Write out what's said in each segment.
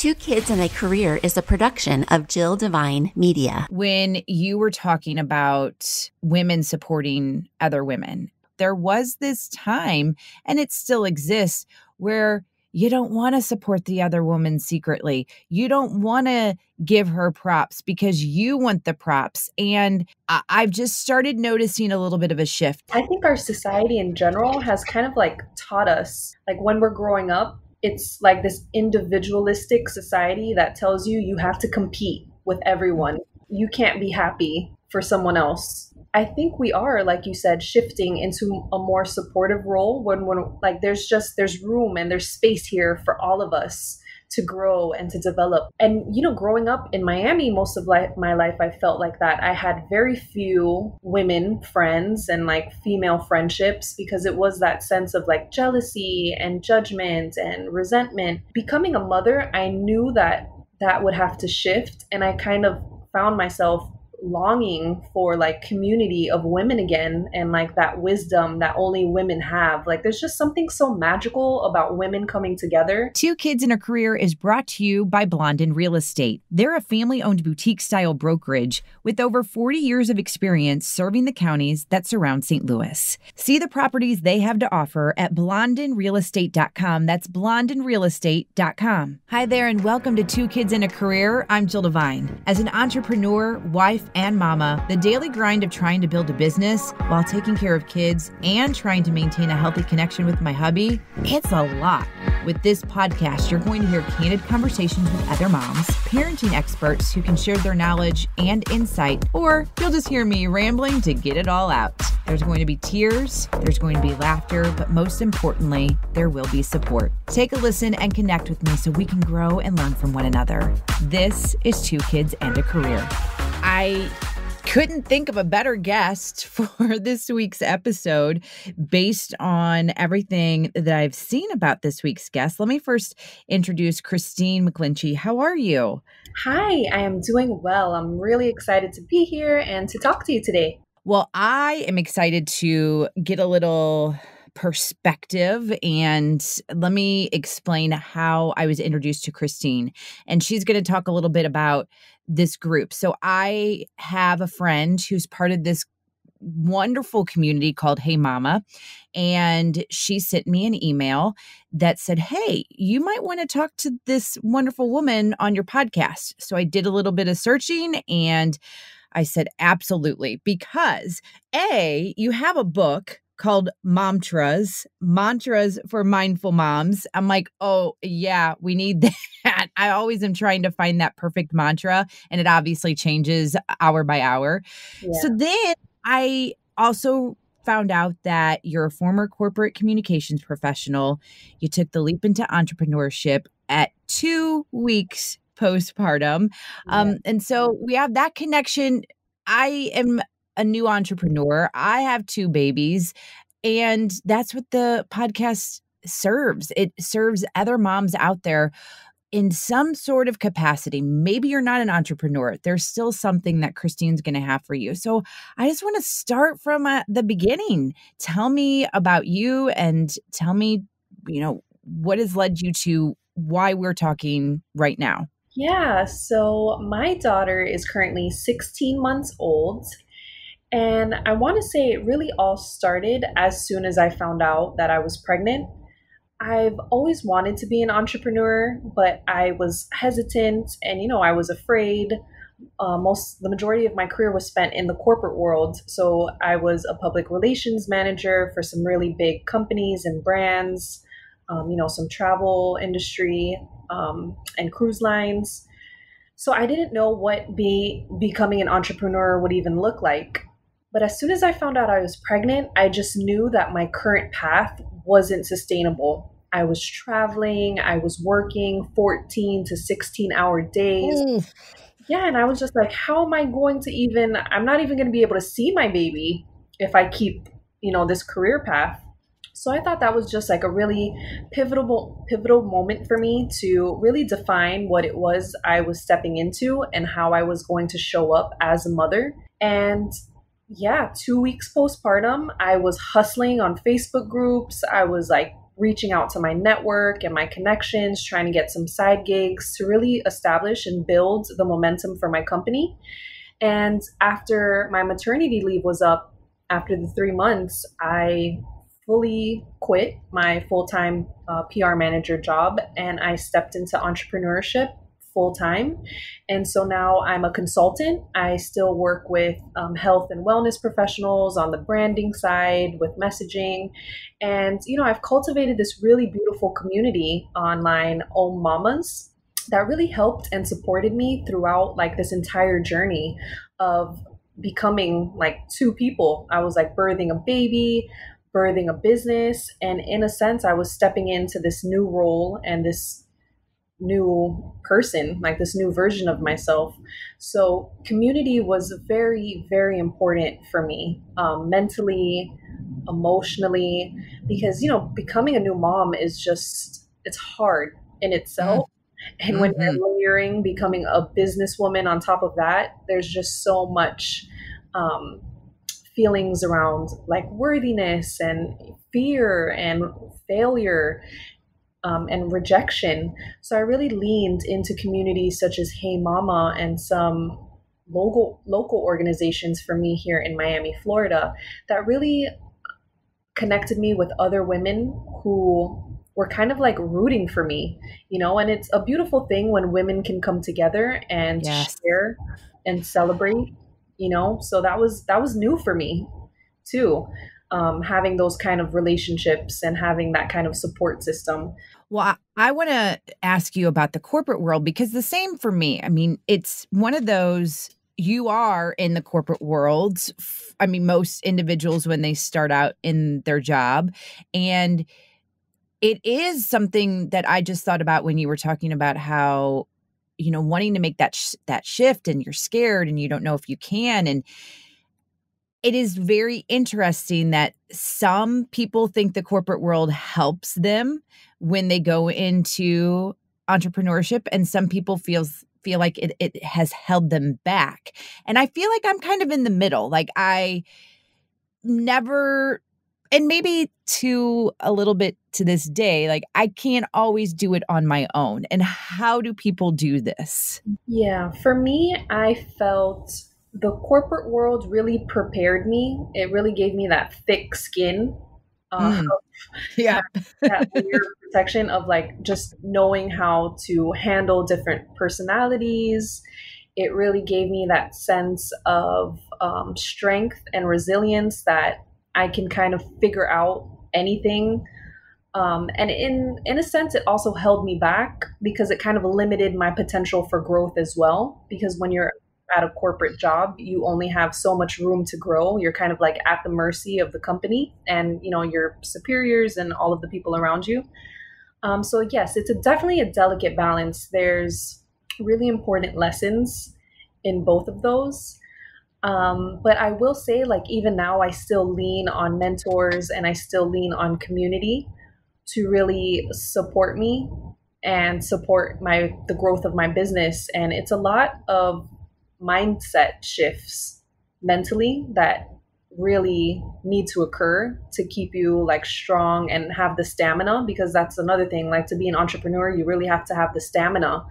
Two Kids and a Career is a production of Jill Devine Media. When you were talking about women supporting other women, there was this time, and it still exists, where you don't want to support the other woman secretly. You don't want to give her props because you want the props. And I've just started noticing a little bit of a shift. I think our society in general has kind of like taught us, like when we're growing up, it's like this individualistic society that tells you you have to compete with everyone. You can't be happy for someone else. I think we are, like you said, shifting into a more supportive role when like there's room and there's space here for all of us to grow and to develop. And, growing up in Miami, most of my life, I felt like that. I had very few women friends and like female friendships because it was that sense of like jealousy and judgment and resentment. Becoming a mother, I knew that would have to shift. And I kind of found myself longing for like community of women again, and like that wisdom that only women have. Like there's just something so magical about women coming together. Two Kids and a Career is brought to you by Blondin Real Estate. They're a family-owned boutique-style brokerage with over 40 years of experience serving the counties that surround St. Louis. See the properties they have to offer at blondinrealestate.com. That's blondinrealestate.com. Hi there, and welcome to Two Kids and a Career. I'm Jill Devine. As an entrepreneur, wife, and mama, the daily grind of trying to build a business while taking care of kids and trying to maintain a healthy connection with my hubby, it's a lot. With this podcast, you're going to hear candid conversations with other moms, parenting experts who can share their knowledge and insight, or you'll just hear me rambling to get it all out. There's going to be tears, there's going to be laughter, but most importantly, there will be support. Take a listen and connect with me so we can grow and learn from one another. This is Two Kids and a Career. I couldn't think of a better guest for this week's episode based on everything that I've seen about this week's guest. Let me first introduce Kristine McClinchy. How are you? Hi, I am doing well. I'm really excited to be here and to talk to you today. Well, I am excited to get a little perspective, and let me explain how I was introduced to Kristine. And she's going to talk a little bit about this group. So I have a friend who's part of this wonderful community called HeyMama, and she sent me an email that said, hey, you might want to talk to this wonderful woman on your podcast. So I did a little bit of searching, and I said, absolutely, because you have a book called Mantras for Mindful Moms. I'm like, oh yeah, we need that. I always am trying to find that perfect mantra, and it obviously changes hour by hour. Yeah. So then I also found out that you're a former corporate communications professional. You took the leap into entrepreneurship at 2 weeks postpartum. Yeah. And so we have that connection. I am a new entrepreneur. I have 2 babies, and that's what the podcast serves. It serves other moms out there in some sort of capacity. Maybe you're not an entrepreneur. There's still something that Kristine's going to have for you. So I just want to start from the beginning. Tell me about you, and tell me, what has led you to why we're talking right now. Yeah, so my daughter is currently 16 months old. And I want to say it really all started as soon as I found out that I was pregnant. I've always wanted to be an entrepreneur, but I was hesitant and, I was afraid. The majority of my career was spent in the corporate world. So I was a public relations manager for some really big companies and brands, some travel industry and cruise lines. So I didn't know what becoming an entrepreneur would even look like. But as soon as I found out I was pregnant, I just knew that my current path wasn't sustainable. I was traveling, I was working 14 to 16-hour days. Yeah, and I was just like, how am I going to I'm not even going to be able to see my baby if I keep, this career path. So I thought that was just like a really pivotal moment for me to really define what it was I was stepping into and how I was going to show up as a mother. And yeah, 2 weeks postpartum, I was hustling on Facebook groups. I was like reaching out to my network and my connections, trying to get some side gigs to really establish and build the momentum for my company. And after my maternity leave was up, after the 3 months, I fully quit my full-time PR manager job and I stepped into entrepreneurship full time. And so now I'm a consultant. I still work with health and wellness professionals on the branding side with messaging. And, I've cultivated this really beautiful community online, HeyMamas, that really helped and supported me throughout like this entire journey of becoming like two people. I was like birthing a baby, birthing a business. And in a sense, I was stepping into this new role and this new person, like this new version of myself. So community was very, very important for me, mentally, emotionally, because, becoming a new mom is it's hard in itself. And when you're layering becoming a businesswoman on top of that, there's just so much feelings around like worthiness and fear and failure and rejection. So I really leaned into communities such as HeyMama and some local organizations for me here in Miami, Florida, that really connected me with other women who were kind of like rooting for me, and it's a beautiful thing when women can come together and share and celebrate, so that was new for me too. Having those kind of relationships and having that kind of support system. Well, I want to ask you about the corporate world, because the same for me. I mean, it's one of those, you are in the corporate world. I mean, most individuals when they start out in their job, and it is something that I just thought about when you were talking about how, wanting to make that shift, and you're scared and you don't know if you can. And it is very interesting that some people think the corporate world helps them when they go into entrepreneurship, and some people feel like it has held them back. And I feel like I'm kind of in the middle. Like I never, and maybe to a little bit to this day, like I can't always do it on my own. And how do people do this? Yeah, for me, I felt the corporate world really prepared me. It really gave me that thick skin. Yeah. That layer of protection of like just knowing how to handle different personalities. It really gave me that sense of strength and resilience that I can kind of figure out anything. And in a sense, it also held me back because it kind of limited my potential for growth as well. Because when you're at a corporate job, you only have so much room to grow. You're kind of like at the mercy of the company and, your superiors and all of the people around you. So yes, it's definitely a delicate balance. There's really important lessons in both of those. But I will say, like, even now, I still lean on mentors and I still lean on community to really support me and support the growth of my business. And it's a lot of mindset shifts mentally that really need to occur to keep you like strong and have the stamina, because that's another thing. Like, to be an entrepreneur, you really have to have the stamina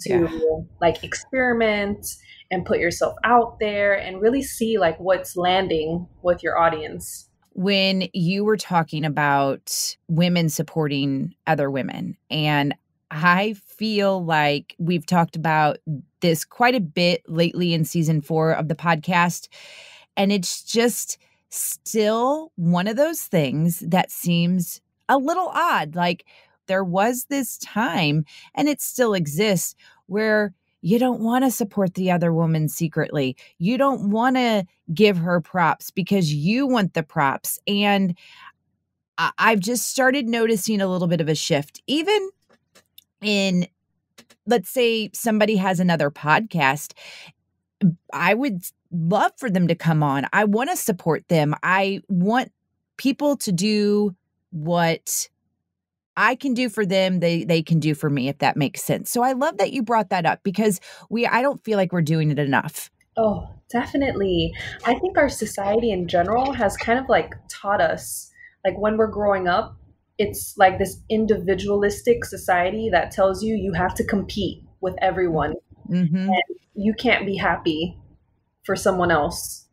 to like experiment and put yourself out there and really see like what's landing with your audience. When you were talking about women supporting other women, and I feel like we've talked about this quite a bit lately in season 4 of the podcast. And it's just still one of those things that seems a little odd. Like there was this time, and it still exists, where you don't want to support the other woman secretly. You don't want to give her props because you want the props. And I've just started noticing a little bit of a shift, even in, let's say somebody has another podcast. I would love for them to come on. I want to support them. I want people to do what I can do for them, they can do for me, if that makes sense. So I love that you brought that up, because I don't feel like we're doing it enough. Oh, definitely. I think our society in general has kind of like taught us, like when we're growing up, it's like this individualistic society that tells you you have to compete with everyone. Mm-hmm. You can't be happy for someone else.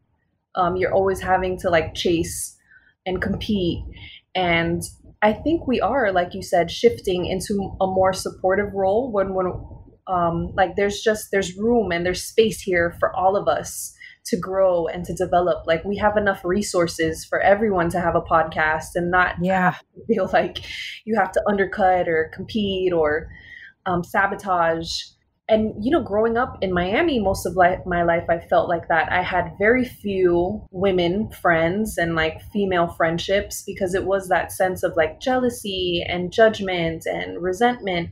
You're always having to like chase and compete. And I think we are, like you said, shifting into a more supportive role when like there's room and there's space here for all of us to grow and to develop. Like we have enough resources for everyone to have a podcast and not Yeah. feel like you have to undercut or compete or sabotage. And growing up in Miami most of my life, I felt like that. I had very few women friends and like female friendships because it was that sense of like jealousy and judgment and resentment.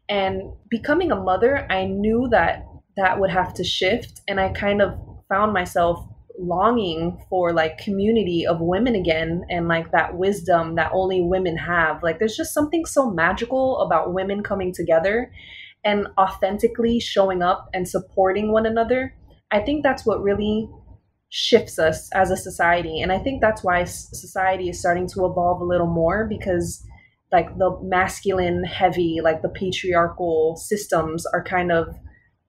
And becoming a mother, I knew that that would have to shift, and I kind of found myself longing for like community of women again, and like that wisdom that only women have. Like there's just something so magical about women coming together and authentically showing up and supporting one another. I think that's what really shifts us as a society. And I think that's why society is starting to evolve a little more, because like the masculine heavy, like the patriarchal systems are kind of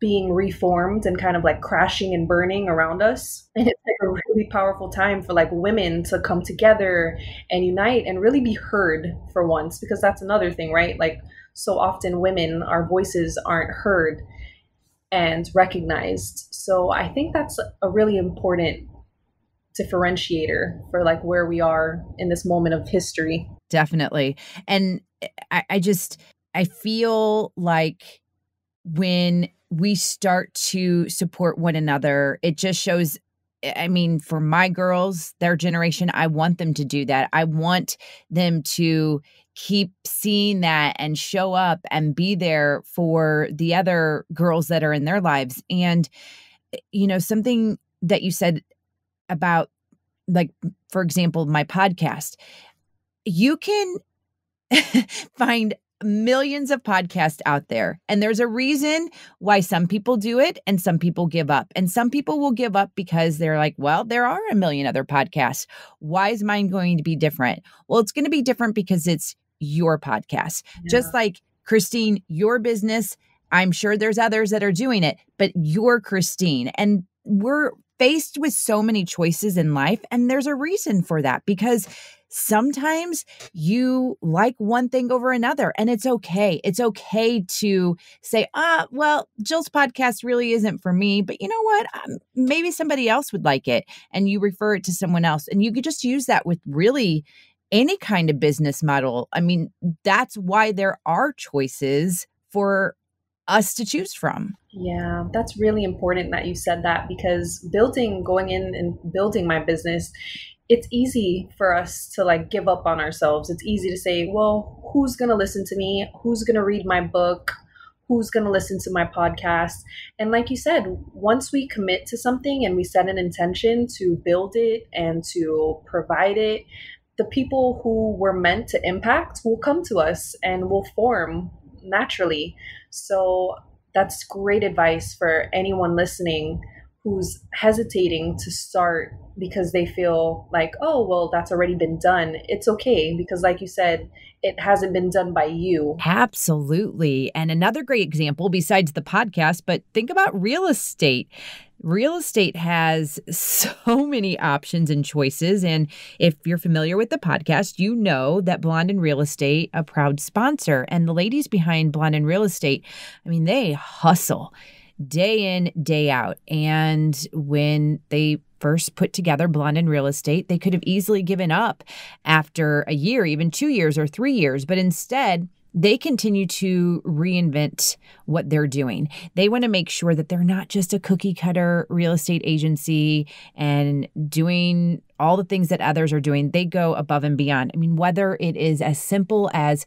being reformed and kind of like crashing and burning around us. And it's like a really powerful time for like women to come together and unite and really be heard for once, because that's another thing, right? Like so often women, our voices aren't heard and recognized. So I think that's a really important differentiator for like where we are in this moment of history. Definitely. And I feel like when we start to support one another, it just shows. I mean, for my girls, their generation, I want them to do that. I want them to keep seeing that and show up and be there for the other girls that are in their lives. And, something that you said about, like, for example, my podcast, you can find millions of podcasts out there. And there's a reason why some people do it and some people give up. And some people will give up because they're like, well, there are a million other podcasts. Why is mine going to be different? Well, it's going to be different because it's your podcast. Yeah. Just like Kristine, your business, I'm sure there's others that are doing it, but you're Kristine. And we're faced with so many choices in life. And there's a reason for that, because sometimes you like one thing over another, and it's okay. It's okay to say, well, Jill's podcast really isn't for me, but you know what? Maybe somebody else would like it, and you refer it to someone else. And you could just use that with really any kind of business model. I mean, that's why there are choices for us to choose from. Yeah, that's really important that you said that, because going in and building my business, it's easy for us to like give up on ourselves. It's easy to say, well, who's going to listen to me? Who's going to read my book? Who's going to listen to my podcast? And like you said, once we commit to something and we set an intention to build it and to provide it, the people who we're meant to impact will come to us and will form naturally. So that's great advice for anyone listening who's hesitating to start because they feel like, oh, well, that's already been done. It's okay, because like you said, it hasn't been done by you. Absolutely. And another great example besides the podcast, but think about real estate. Real estate has so many options and choices. And if you're familiar with the podcast, you know that Blonde in Real Estate, a proud sponsor, and the ladies behind Blonde in Real Estate, I mean, they hustle day in, day out. And when they first put together Blonde in Real Estate, they could have easily given up after a year, even 2 years or 3 years. But instead, they continue to reinvent what they're doing. They want to make sure that they're not just a cookie cutter real estate agency and doing all the things that others are doing. They go above and beyond. I mean, whether it is as simple as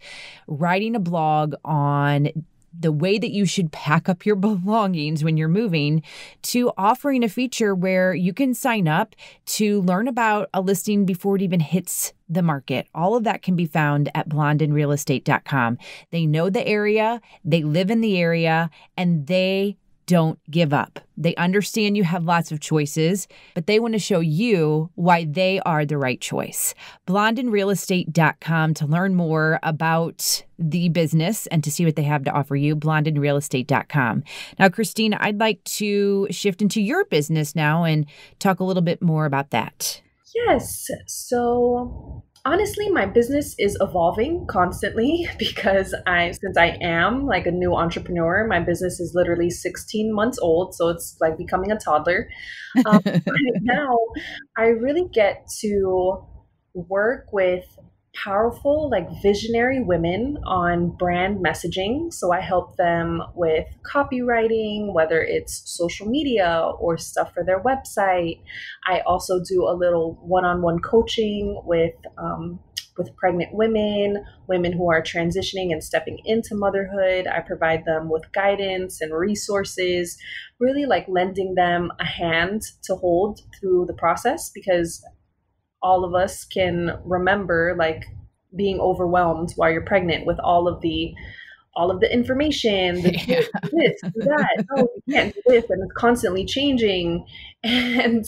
writing a blog on the way that you should pack up your belongings when you're moving, to offering a feature where you can sign up to learn about a listing before it even hits the market. All of that can be found at blondeinrealestate.com. They know the area, they live in the area, and they don't give up. They understand you have lots of choices, but they want to show you why they are the right choice. blondinrealestate.com to learn more about the business and to see what they have to offer you, blondinrealestate.com. Now, Kristine, I'd like to shift into your business now and talk a little bit more about that. Yes. So honestly, my business is evolving constantly because since I am like a new entrepreneur, my business is literally 16 months old. So it's like becoming a toddler. Right now, I really get to work with powerful, like visionary women on brand messaging. So I help them with copywriting, whether it's social media or stuff for their website. I also do a little one-on-one coaching with pregnant women, women who are transitioning and stepping into motherhood. I provide them with guidance and resources, really like lending them a hand to hold through the process, because all of us can remember like being overwhelmed while you're pregnant with all of the information, Yeah. this, that, oh, you can't do this, and it's constantly changing. And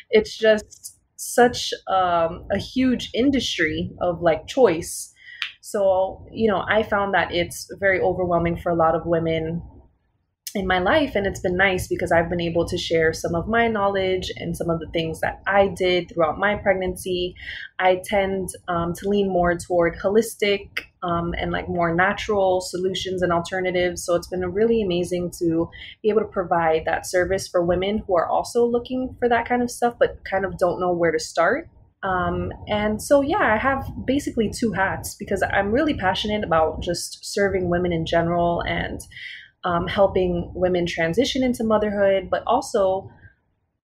it's just such a huge industry of like choice. So, I found that it's very overwhelming for a lot of women in my life. And it's been nice because I've been able to share some of my knowledge and some of the things that I did throughout my pregnancy. I tend to lean more toward holistic and like more natural solutions and alternatives. So it's been really amazing to be able to provide that service for women who are also looking for that kind of stuff, but kind of don't know where to start. And so, yeah, I have basically two hats because I'm really passionate about just serving women in general and helping women transition into motherhood, but also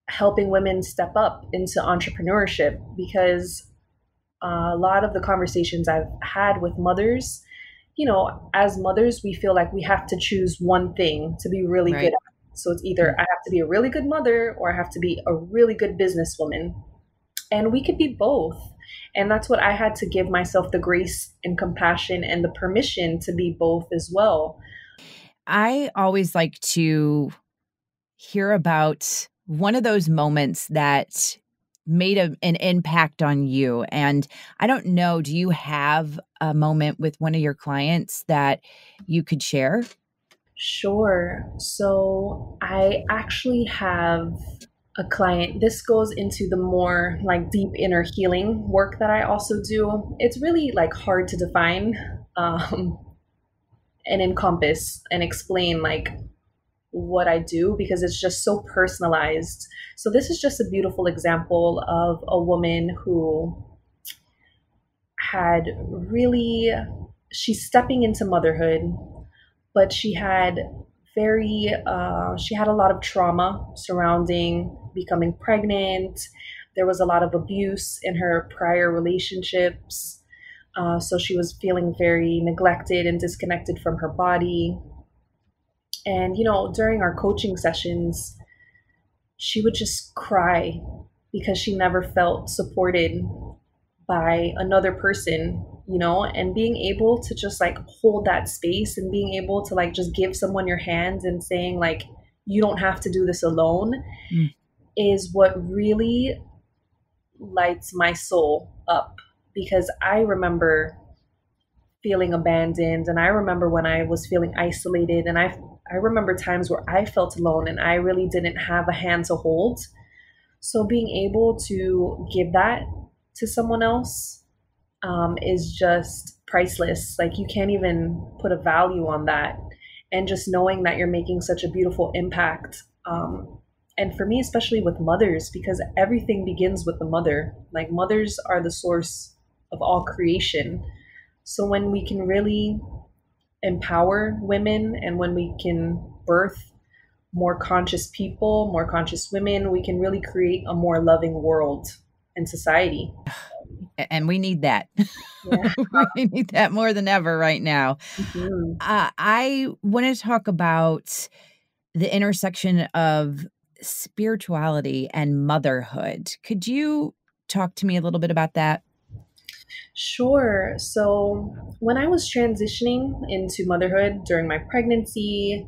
helping women step up into entrepreneurship, because a lot of the conversations I've had with mothers, as mothers, we feel like we have to choose one thing to be really good at. So it's either I have to be a really good mother or I have to be a really good businesswoman. And we could be both. And that's what I had to give myself the grace and compassion and the permission to be both as well. I always like to hear about one of those moments that made an impact on you. And I don't know, do you have a moment with one of your clients that you could share? Sure. So I actually have a client. This goes into the more like deep inner healing work that I also do. It's really like hard to define and encompass and explain like what I do because it's just so personalized. So this is just a beautiful example of a woman who had really, she's stepping into motherhood, but she had a lot of trauma surrounding becoming pregnant. There was a lot of abuse in her prior relationships. So she was feeling very neglected and disconnected from her body. And, during our coaching sessions, she would just cry because she never felt supported by another person, and being able to just like hold that space and being able to like just give someone your hand and saying like, you don't have to do this alone is what really lights my soul up, because I remember feeling abandoned, and I remember when I was feeling isolated, and I remember times where I felt alone and I really didn't have a hand to hold. So being able to give that to someone else is just priceless. Like you can't even put a value on that. And just knowing that you're making such a beautiful impact. And for me, especially with mothers, because everything begins with the mother. Like mothers are the source of all creation. So when we can really empower women and when we can birth more conscious people, more conscious women, we can really create a more loving world and society. And we need that. Yeah. We need that more than ever right now. Mm-hmm. I want to talk about the intersection of spirituality and motherhood. Could you talk to me a little bit about that? Sure. So when I was transitioning into motherhood during my pregnancy,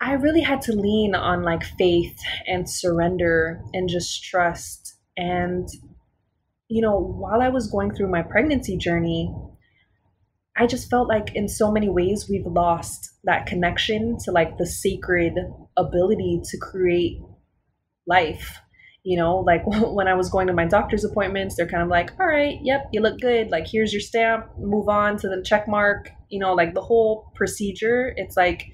I really had to lean on like faith and surrender and just trust. And, while I was going through my pregnancy journey, I just felt like in so many ways we've lost that connection to like the sacred ability to create life. Like when I was going to my doctor's appointments, they're kind of like, all right, yep, you look good. Like, here's your stamp, move on to the check mark. Like the whole procedure, it's like,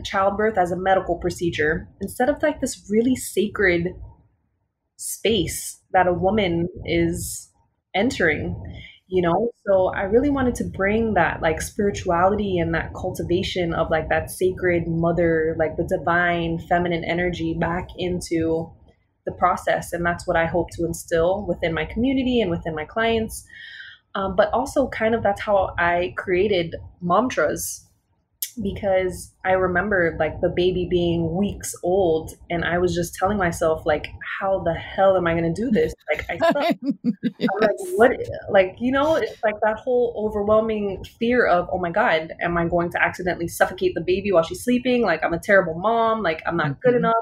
childbirth as a medical procedure instead of like this really sacred space that a woman is entering. So I really wanted to bring that like spirituality and that cultivation of like that sacred mother, like the divine feminine energy back into the process. And that's what I hope to instill within my community and within my clients. But also kind of that's how I created Momtras, because I remember like the baby being weeks old and I was just telling myself like, how the hell am I going to do this? Like I suck. I'm like, Yes. what? Like, it's like that whole overwhelming fear of, oh my God, am I going to accidentally suffocate the baby while she's sleeping? Like, I'm a terrible mom. Like, I'm not good Mhm. enough.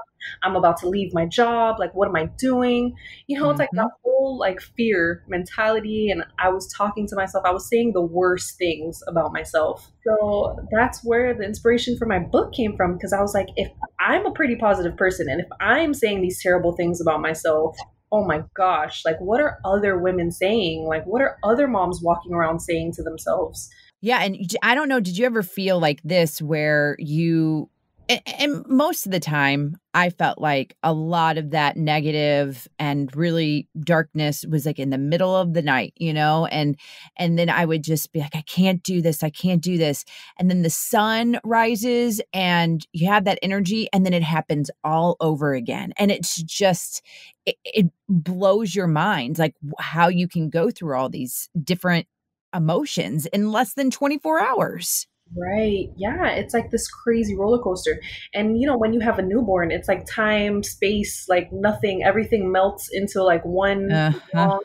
I'm about to leave my job. Like, what am I doing? It's like that Mhm. whole like fear mentality. And I was talking to myself, I was saying the worst things about myself. So that's where the inspiration for my book came from, because I was like, if I'm a pretty positive person and if I'm saying these terrible things about myself, oh my gosh, like what are other women saying? Like what are other moms walking around saying to themselves? Yeah, and I don't know, did you ever feel like this where you and most of the time, I felt like a lot of that negative and really darkness was, like, in the middle of the night, and then I would just be like, "I can't do this, I can't do this," and then the sun rises, and you have that energy, and then it happens all over again, and it's just it blows your mind, like, how you can go through all these different emotions in less than 24 hours. Right. Yeah. It's like this crazy roller coaster. And, when you have a newborn, it's like time, space, like nothing, everything melts into like one Uh-huh. long,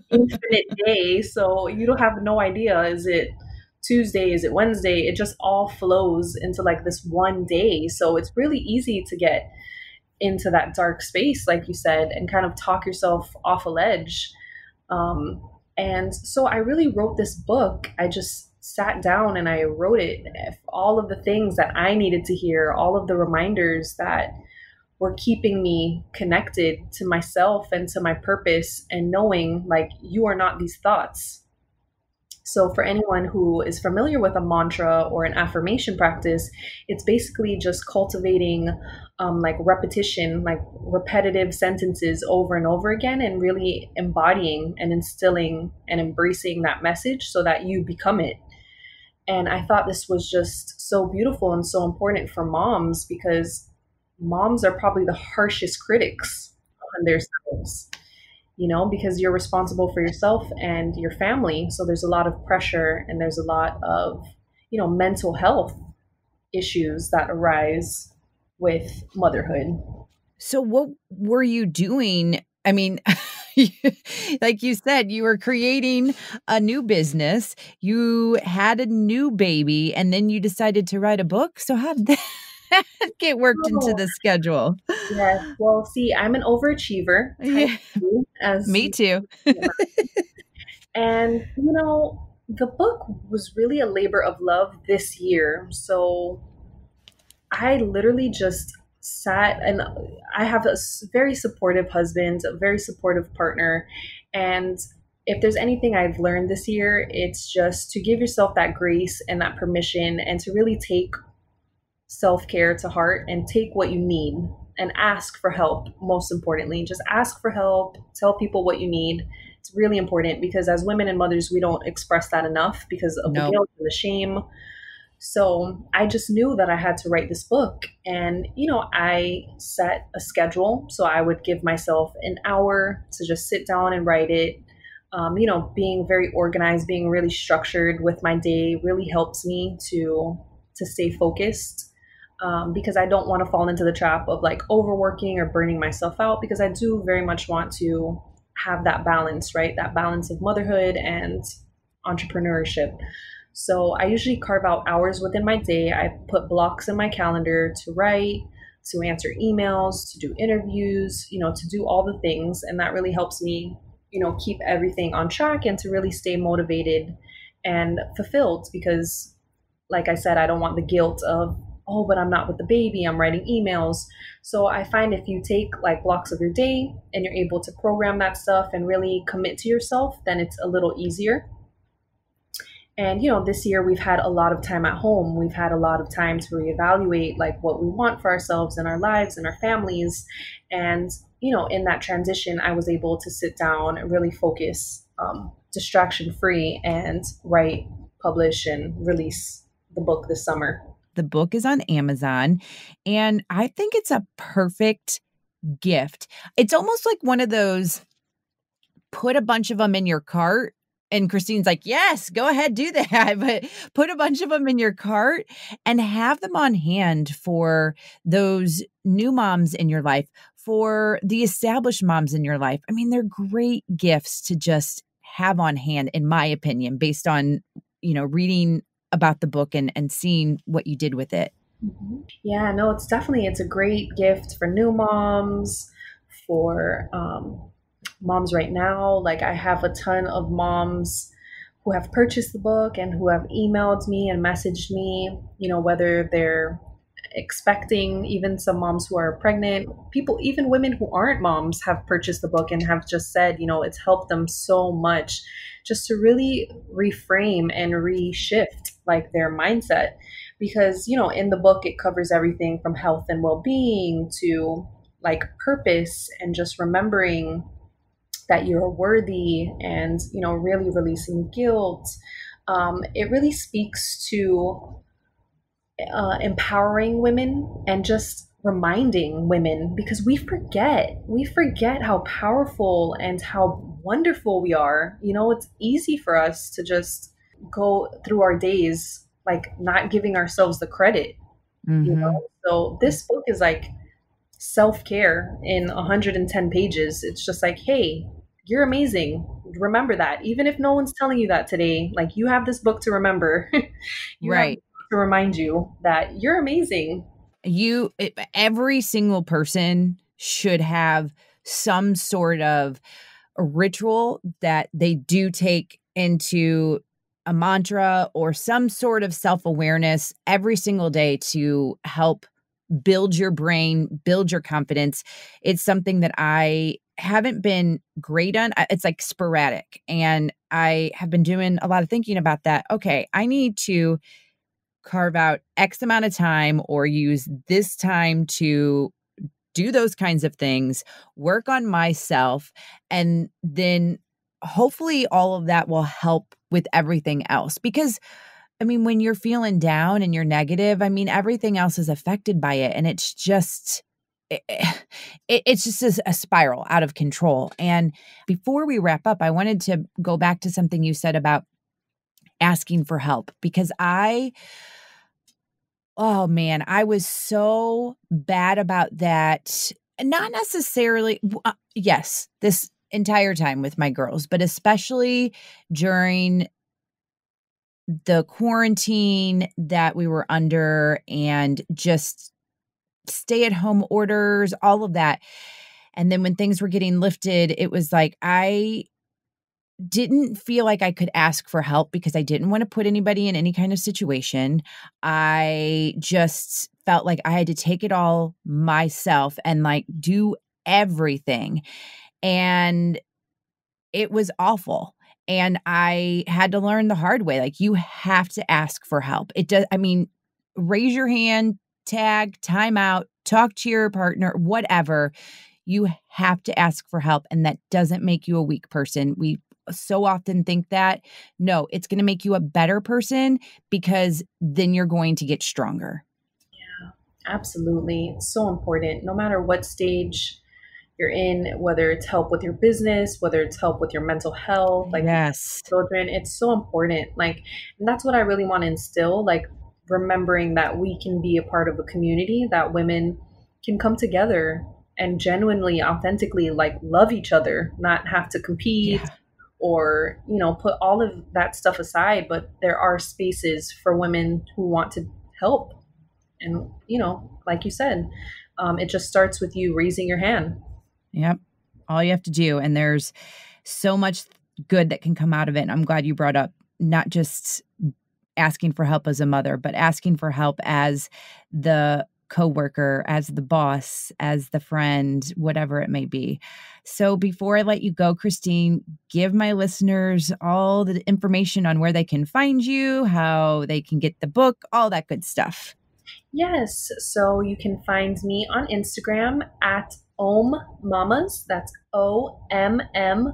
infinite day. So you don't have no idea. Is it Tuesday? Is it Wednesday? It just all flows into like this one day. So it's really easy to get into that dark space, like you said, and kind of talk yourself off a ledge. Um, and so I really wrote this book. I just sat down and I wrote it, all of the things that I needed to hear, all of the reminders that were keeping me connected to myself and to my purpose, and knowing like you are not these thoughts. So, for anyone who is familiar with a mantra or an affirmation practice, it's basically just cultivating like repetition, like repetitive sentences over and over again, and really embodying and instilling and embracing that message so that you become it. And I thought this was just so beautiful and so important for moms, because moms are probably the harshest critics on themselves, because you're responsible for yourself and your family. So there's a lot of pressure and there's a lot of, mental health issues that arise with motherhood. So what were you doing? I mean, like you said, you were creating a new business, you had a new baby, and then you decided to write a book. So how did that get worked into Oh, the schedule? yes. Well, see, I'm an overachiever, type Yeah, 2, as me too. and the book was really a labor of love this year. So I literally just sat, and I have a very supportive husband, a very supportive partner. And if there's anything I've learned this year, it's just to give yourself that grace and that permission, and to really take self care to heart and take what you need and ask for help. Most importantly, just ask for help, tell people what you need. It's really important, because as women and mothers, we don't express that enough because of the No. guilt and the shame. So I just knew that I had to write this book. And, I set a schedule. So I would give myself an hour to just sit down and write it. Being very organized, being really structured with my day really helps me to stay focused, because I don't want to fall into the trap of like overworking or burning myself out, because I do very much want to have that balance, right? That balance of motherhood and entrepreneurship. So I usually carve out hours within my day. I put blocks in my calendar to write, to answer emails, to do interviews, to do all the things. And that really helps me, keep everything on track and to really stay motivated and fulfilled because, like I said, I don't want the guilt of, oh, but I'm not with the baby, I'm writing emails. So I find if you take like blocks of your day and you're able to program that stuff and really commit to yourself, then it's a little easier. And, this year we've had a lot of time at home. We've had a lot of time to reevaluate like what we want for ourselves and our lives and our families. And, in that transition, I was able to sit down and really focus, distraction free, and write, publish, and release the book this summer. The book is on Amazon, and I think it's a perfect gift. It's almost like one of those, put a bunch of them in your cart. And Kristine's like, yes, go ahead, do that. But put a bunch of them in your cart and have them on hand for those new moms in your life, for the established moms in your life. I mean, they're great gifts to just have on hand, in my opinion, based on, reading about the book and seeing what you did with it. Mm-hmm. Yeah, no, it's a great gift for new moms, for moms right now. Like I have a ton of moms who have purchased the book and who have emailed me and messaged me, whether they're expecting, even some moms who are pregnant, people, even women who aren't moms have purchased the book and have just said, it's helped them so much just to really reframe and reshift like their mindset. Because, in the book, it covers everything from health and well-being to like purpose and just remembering that you're worthy and, really releasing guilt. It really speaks to empowering women and just reminding women, because we forget how powerful and how wonderful we are. It's easy for us to just go through our days like not giving ourselves the credit. Mm-hmm. So this book is like self-care in 110 pages. It's just like, hey, you're amazing. Remember that. Even if no one's telling you that today, like you have this book to remember. Right. To remind you that you're amazing. Every single person should have some sort of a ritual that they do take into a mantra or some sort of self-awareness every single day to help build your brain, build your confidence. It's something that I haven't been great on. It's like sporadic. And I have been doing a lot of thinking about that. Okay, I need to carve out X amount of time or use this time to do those kinds of things, work on myself, and then hopefully all of that will help with everything else. Because when you're feeling down and you're negative, everything else is affected by it. And it's just, it's just a spiral out of control. And before we wrap up, I wanted to go back to something you said about asking for help, because I was so bad about that. Not necessarily, yes, this entire time with my girls, but especially during the quarantine that we were under and just stay-at-home orders, all of that. And then when things were getting lifted, it was like I didn't feel like I could ask for help because I didn't want to put anybody in any kind of situation. I just felt like I had to take it all myself and like do everything. And it was awful. And I had to learn the hard way. Like, you have to ask for help. It does. Raise your hand, tag, time out, talk to your partner, whatever. You have to ask for help. And that doesn't make you a weak person. We so often think that. No, it's going to make you a better person because then you're going to get stronger. Yeah, absolutely. It's so important. No matter what stage you're in, whether it's help with your business, whether it's help with your mental health, like yes, children, it's so important. Like, and that's what I really want to instill, like remembering that we can be a part of a community, that women can come together and genuinely, authentically like love each other, not have to compete or, put all of that stuff aside. But there are spaces for women who want to help. And, like you said, it just starts with you raising your hand. Yep. All you have to do. And there's so much good that can come out of it. And I'm glad you brought up not just asking for help as a mother, but asking for help as the coworker, as the boss, as the friend, whatever it may be. So before I let you go, Kristine, give my listeners all the information on where they can find you, how they can get the book, all that good stuff. Yes. So you can find me on Instagram at HeyMamas. That's OMMOMMAS.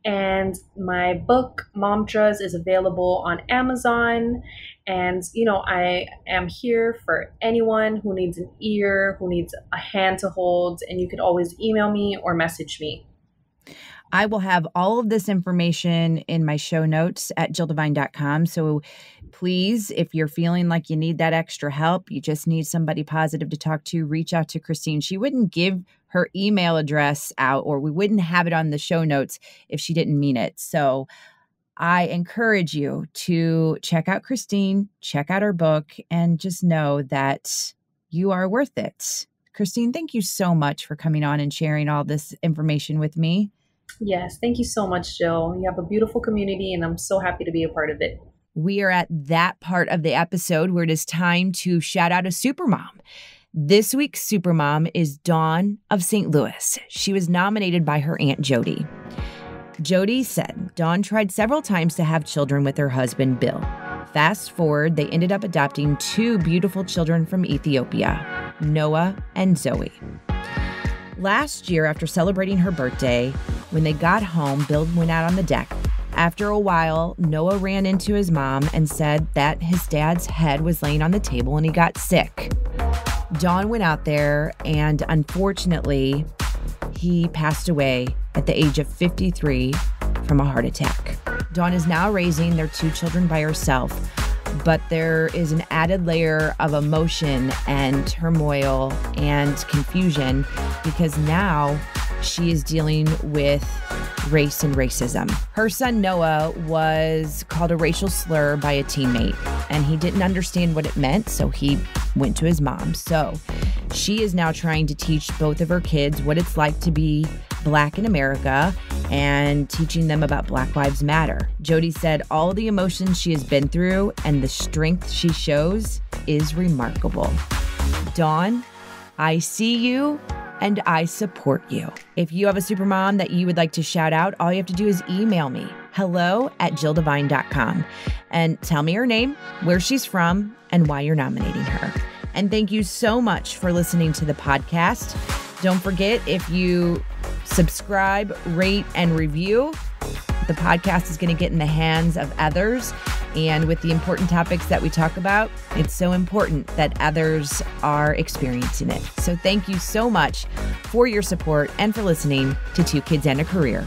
And my book, Momdras, is available on Amazon. And, I am here for anyone who needs an ear, who needs a hand to hold. And you could always email me or message me. I will have all of this information in my show notes at jilldevine.com. So please, if you're feeling like you need that extra help, you just need somebody positive to talk to, reach out to Kristine. She wouldn't give her email address out, or we wouldn't have it on the show notes if she didn't mean it. So I encourage you to check out Kristine, check out her book, and just know that you are worth it. Kristine, thank you so much for coming on and sharing all this information with me. Yes, thank you so much, Jill. You have a beautiful community, and I'm so happy to be a part of it. We are at that part of the episode where it is time to shout out a supermom. This week's supermom is Dawn of St. Louis. She was nominated by her Aunt Jody. Jody said Dawn tried several times to have children with her husband, Bill. Fast forward, they ended up adopting 2 beautiful children from Ethiopia, Noah and Zoe. Last year, after celebrating her birthday, when they got home, Bill went out on the deck. After a while, Noah ran into his mom and said that his dad's head was laying on the table and he got sick. Dawn went out there, and unfortunately, he passed away at the age of 53 from a heart attack. Dawn is now raising their 2 children by herself, but there is an added layer of emotion and turmoil and confusion because now she is dealing with race and racism. Her son Noah was called a racial slur by a teammate, and he didn't understand what it meant, so he went to his mom. So she is now trying to teach both of her kids what it's like to be Black in America and teaching them about Black Lives Matter. Jody said all the emotions she has been through and the strength she shows is remarkable. Dawn, I see you and I support you. If you have a supermom that you would like to shout out, all you have to do is email me, hello@jilldevine.com, and tell me her name, where she's from, and why you're nominating her. And thank you so much for listening to the podcast. Don't forget, if you subscribe, rate, and review, the podcast is going to get in the hands of others. And with the important topics that we talk about, it's so important that others are experiencing it. So thank you so much for your support and for listening to 2 Kids and a Career.